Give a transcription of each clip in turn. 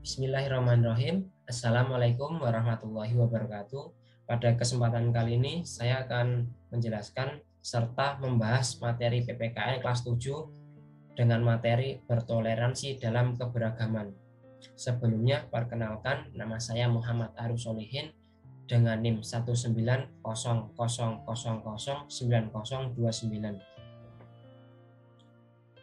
Bismillahirrahmanirrahim. Assalamualaikum warahmatullahi wabarakatuh. Pada kesempatan kali ini saya akan menjelaskan serta membahas materi PPKN kelas 7 dengan materi bertoleransi dalam keberagaman. Sebelumnya perkenalkan, nama saya Muhammad Arus Solihin dengan NIM 190009029.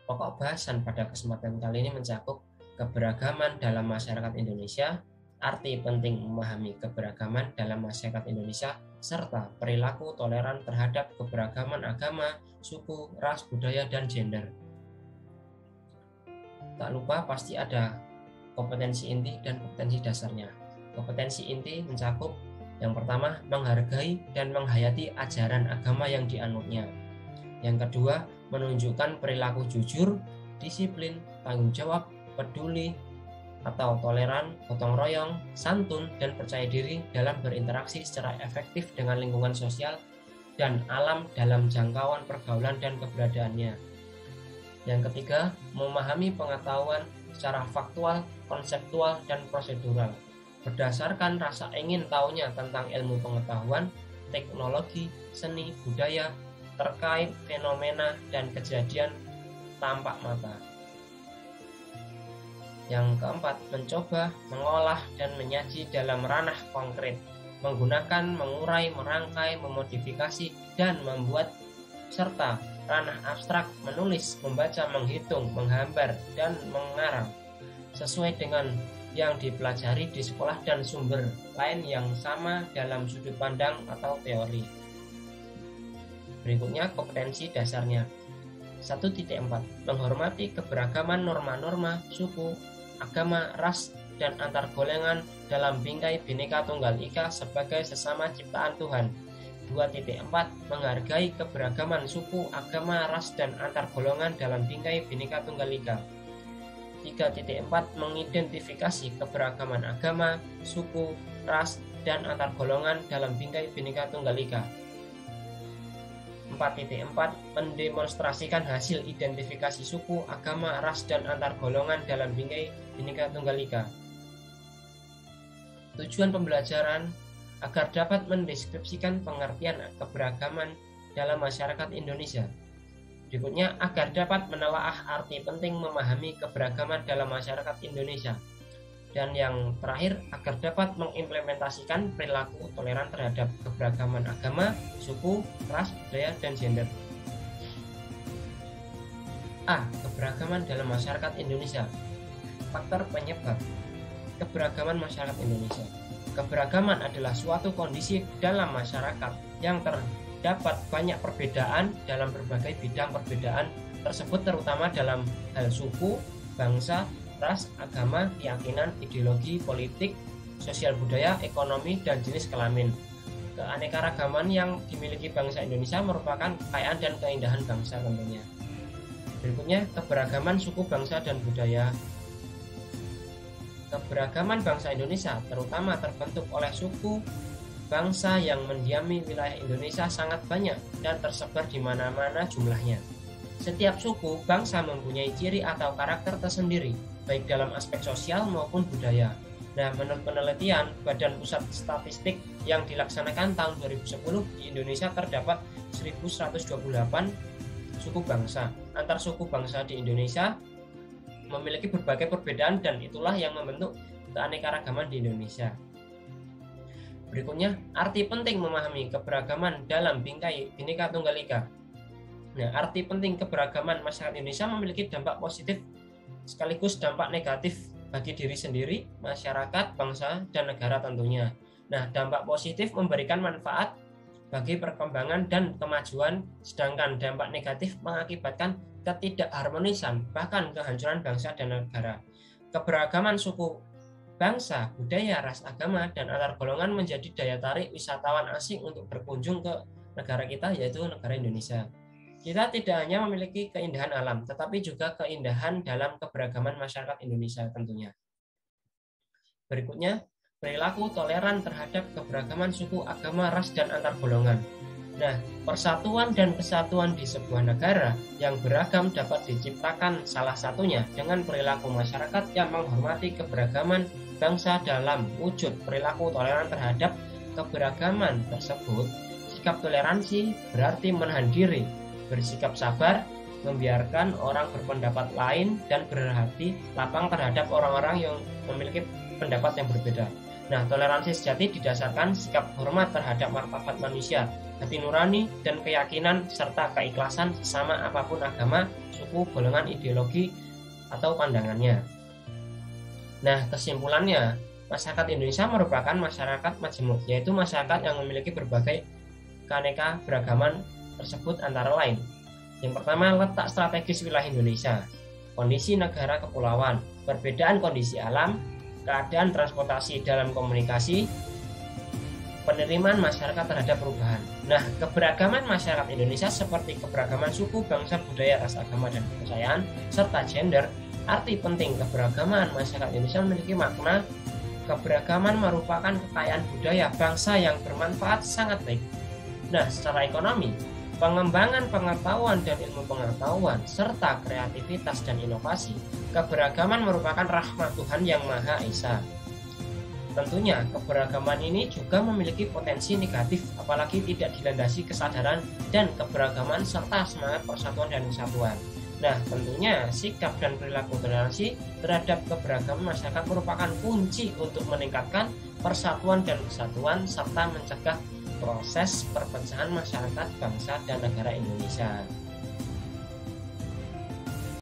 Pokok bahasan pada kesempatan kali ini mencakup keberagaman dalam masyarakat Indonesia, arti penting memahami keberagaman dalam masyarakat Indonesia, serta perilaku toleran terhadap keberagaman agama, suku, ras, budaya, dan gender. Tak lupa pasti ada kompetensi inti dan kompetensi dasarnya. Kompetensi inti mencakup yang pertama, menghargai dan menghayati ajaran agama yang dianutnya. Yang kedua, menunjukkan perilaku jujur, disiplin, tanggung jawab, peduli atau toleran, gotong royong, santun, dan percaya diri dalam berinteraksi secara efektif dengan lingkungan sosial dan alam dalam jangkauan pergaulan dan keberadaannya. Yang ketiga, memahami pengetahuan secara faktual, konseptual, dan prosedural berdasarkan rasa ingin tahunya tentang ilmu pengetahuan, teknologi, seni, budaya terkait fenomena dan kejadian tampak mata. Yang keempat, mencoba, mengolah, dan menyaji dalam ranah konkret, menggunakan, mengurai, merangkai, memodifikasi, dan membuat, serta ranah abstrak, menulis, membaca, menghitung, menggambar, dan mengarang, sesuai dengan yang dipelajari di sekolah dan sumber lain yang sama dalam sudut pandang atau teori. Berikutnya kompetensi dasarnya. 1.4 Menghormati keberagaman norma-norma, suku, agama, ras, dan antar golongan dalam bingkai Bhinneka Tunggal Ika sebagai sesama ciptaan Tuhan. 2.4 Menghargai keberagaman suku, agama, ras, dan antar golongan dalam bingkai Bhinneka Tunggal Ika. 3.4 Mengidentifikasi keberagaman agama, suku, ras, dan antar golongan dalam bingkai Bhinneka Tunggal Ika. 4.4 Mendemonstrasikan hasil identifikasi suku, agama, ras, dan antar golongan dalam bingkai Bhinneka Tunggal Ika. Tujuan pembelajaran agar dapat mendeskripsikan pengertian keberagaman dalam masyarakat Indonesia. Berikutnya, agar dapat menelaah arti penting memahami keberagaman dalam masyarakat Indonesia. Dan yang terakhir, agar dapat mengimplementasikan perilaku toleran terhadap keberagaman agama, suku, ras, budaya, dan gender. A. Keberagaman dalam masyarakat Indonesia. Faktor penyebab keberagaman masyarakat Indonesia. Keberagaman adalah suatu kondisi dalam masyarakat yang terdapat banyak perbedaan dalam berbagai bidang. Perbedaan tersebut terutama dalam hal suku, bangsa, ras, agama, keyakinan, ideologi, politik, sosial budaya, ekonomi, dan jenis kelamin. Keanekaragaman yang dimiliki bangsa Indonesia merupakan kekayaan dan keindahan bangsa tentunya. Berikutnya, keberagaman suku, bangsa, dan budaya. Keberagaman bangsa Indonesia terutama terbentuk oleh suku bangsa yang mendiami wilayah Indonesia sangat banyak dan tersebar di mana-mana jumlahnya. Setiap suku bangsa mempunyai ciri atau karakter tersendiri, baik dalam aspek sosial maupun budaya. Nah, menurut penelitian Badan Pusat Statistik yang dilaksanakan tahun 2010, di Indonesia terdapat 1128 suku bangsa. Antar suku bangsa di Indonesia memiliki berbagai perbedaan dan itulah yang membentuk keanekaragaman di Indonesia. Berikutnya, arti penting memahami keberagaman dalam bingkai Bhinneka Tunggal Ika. Nah, arti penting keberagaman masyarakat Indonesia memiliki dampak positif sekaligus dampak negatif bagi diri sendiri, masyarakat, bangsa, dan negara tentunya. Nah, dampak positif memberikan manfaat bagi perkembangan dan kemajuan, sedangkan dampak negatif mengakibatkan ketidakharmonisan, bahkan kehancuran bangsa dan negara. Keberagaman suku, bangsa, budaya, ras, agama, dan antar golongan menjadi daya tarik wisatawan asing untuk berkunjung ke negara kita, yaitu negara Indonesia. Kita tidak hanya memiliki keindahan alam, tetapi juga keindahan dalam keberagaman masyarakat Indonesia tentunya. Berikutnya, perilaku toleran terhadap keberagaman suku, agama, ras, dan antar golongan. Nah, persatuan dan kesatuan di sebuah negara yang beragam dapat diciptakan salah satunya dengan perilaku masyarakat yang menghormati keberagaman bangsa dalam wujud perilaku toleran terhadap keberagaman tersebut. Sikap toleransi berarti menahan diri, bersikap sabar, membiarkan orang berpendapat lain, dan berhati lapang terhadap orang-orang yang memiliki pendapat yang berbeda. Nah, toleransi sejati didasarkan sikap hormat terhadap martabat manusia, hati nurani, dan keyakinan serta keikhlasan sesama apapun agama, suku, golongan, ideologi, atau pandangannya. Nah, kesimpulannya, masyarakat Indonesia merupakan masyarakat majemuk, yaitu masyarakat yang memiliki berbagai keaneka beragaman tersebut antara lain. Yang pertama, letak strategis wilayah Indonesia, kondisi negara kepulauan, perbedaan kondisi alam, keadaan transportasi dalam komunikasi, penerimaan masyarakat terhadap perubahan. Nah, keberagaman masyarakat Indonesia seperti keberagaman suku, bangsa, budaya, ras, agama, dan kepercayaan, serta gender. Arti penting keberagaman masyarakat Indonesia memiliki makna keberagaman merupakan kekayaan budaya bangsa yang bermanfaat sangat baik. Nah, secara ekonomi, pengembangan pengetahuan dan ilmu pengetahuan, serta kreativitas dan inovasi, keberagaman merupakan rahmat Tuhan Yang Maha Esa. Tentunya, keberagaman ini juga memiliki potensi negatif, apalagi tidak dilandasi kesadaran dan keberagaman serta semangat persatuan dan kesatuan. Nah, tentunya sikap dan perilaku toleransi terhadap keberagaman masyarakat merupakan kunci untuk meningkatkan persatuan dan kesatuan serta mencegah proses perpecahan masyarakat, bangsa, dan negara Indonesia.